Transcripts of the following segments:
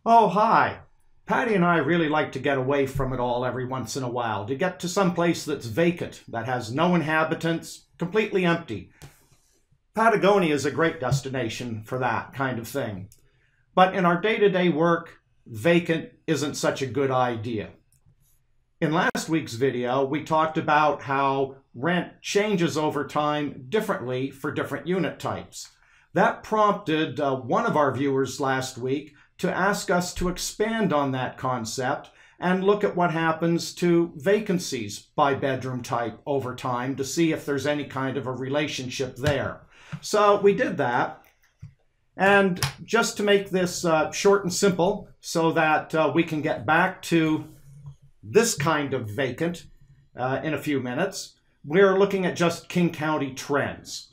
Oh, hi. Patty and I really like to get away from it all every once in a while, to get to some place that's vacant, that has no inhabitants, completely empty. Patagonia is a great destination for that kind of thing. But in our day-to-day work, vacant isn't such a good idea. In last week's video, we talked about how rent changes over time differently for different unit types. That prompted one of our viewers last week to ask us to expand on that concept and look at what happens to vacancies by bedroom type over time to see if there's any kind of a relationship there. So we did that. And just to make this short and simple so that we can get back to this kind of vacant in a few minutes, we're looking at just King County trends.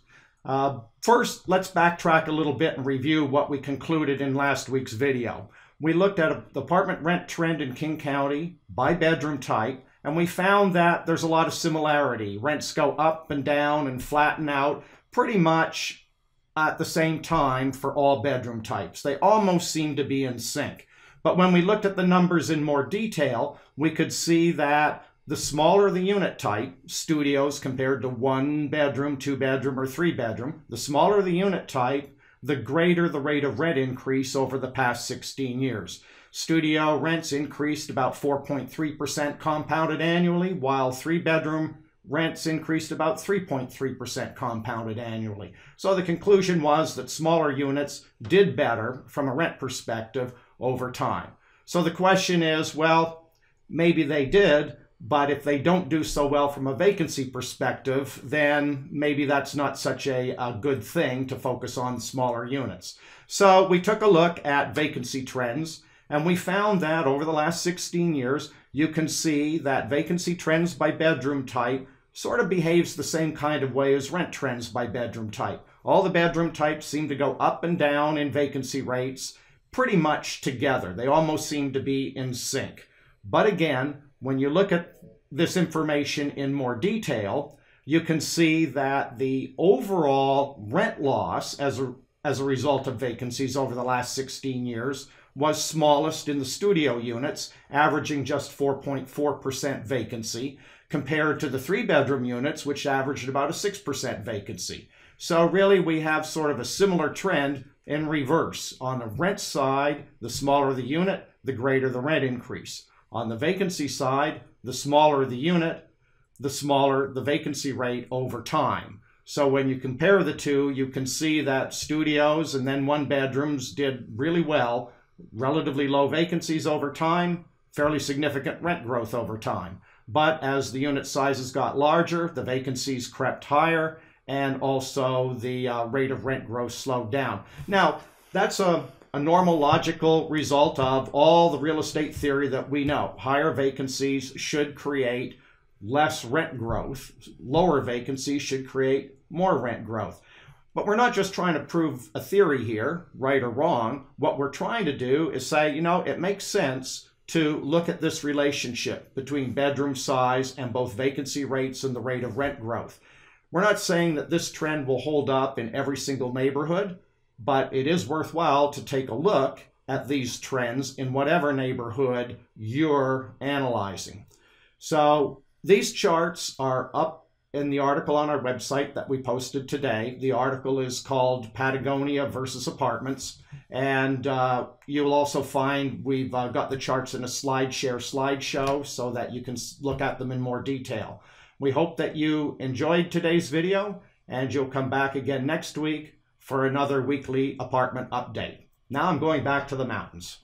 First, let's backtrack a little bit and review what we concluded in last week's video. We looked at the apartment rent trend in King County by bedroom type, and we found that there's a lot of similarity. Rents go up and down and flatten out pretty much at the same time for all bedroom types. They almost seem to be in sync. But when we looked at the numbers in more detail, we could see that the smaller the unit type, studios compared to 1 bedroom, 2 bedroom, or 3 bedroom, the smaller the unit type, the greater the rate of rent increase over the past 16 years. Studio rents increased about 4.3% compounded annually, while 3-bedroom rents increased about 3.3% compounded annually. So the conclusion was that smaller units did better from a rent perspective over time. So the question is, well, maybe they did, but if they don't do so well from a vacancy perspective, then maybe that's not such a good thing to focus on smaller units. So we took a look at vacancy trends, and we found that over the last 16 years, you can see that vacancy trends by bedroom type sort of behaves the same kind of way as rent trends by bedroom type. All the bedroom types seem to go up and down in vacancy rates pretty much together. They almost seem to be in sync. But again, when you look at this information in more detail, you can see that the overall rent loss as a result of vacancies over the last 16 years was smallest in the studio units, averaging just 4.4% vacancy, compared to the 3-bedroom units, which averaged about a 6% vacancy. So really we have sort of a similar trend in reverse. On the rent side, the smaller the unit, the greater the rent increase. On the vacancy side, the smaller the unit, the smaller the vacancy rate over time. So when you compare the two, you can see that studios and then 1-bedrooms did really well, relatively low vacancies over time, fairly significant rent growth over time. But as the unit sizes got larger, the vacancies crept higher, and also the rate of rent growth slowed down. Now, that's a normal logical result of all the real estate theory that we know. Higher vacancies should create less rent growth. Lower vacancies should create more rent growth. But we're not just trying to prove a theory here, right or wrong. What we're trying to do is say, you know, it makes sense to look at this relationship between bedroom size and both vacancy rates and the rate of rent growth. We're not saying that this trend will hold up in every single neighborhood, but it is worthwhile to take a look at these trends in whatever neighborhood you're analyzing. So these charts are up in the article on our website that we posted today. The article is called Patagonia versus Apartments, and you will also find we've got the charts in a SlideShare slideshow so that you can look at them in more detail. We hope that you enjoyed today's video, and you'll come back again next week for another weekly apartment update. Now I'm going back to the mountains.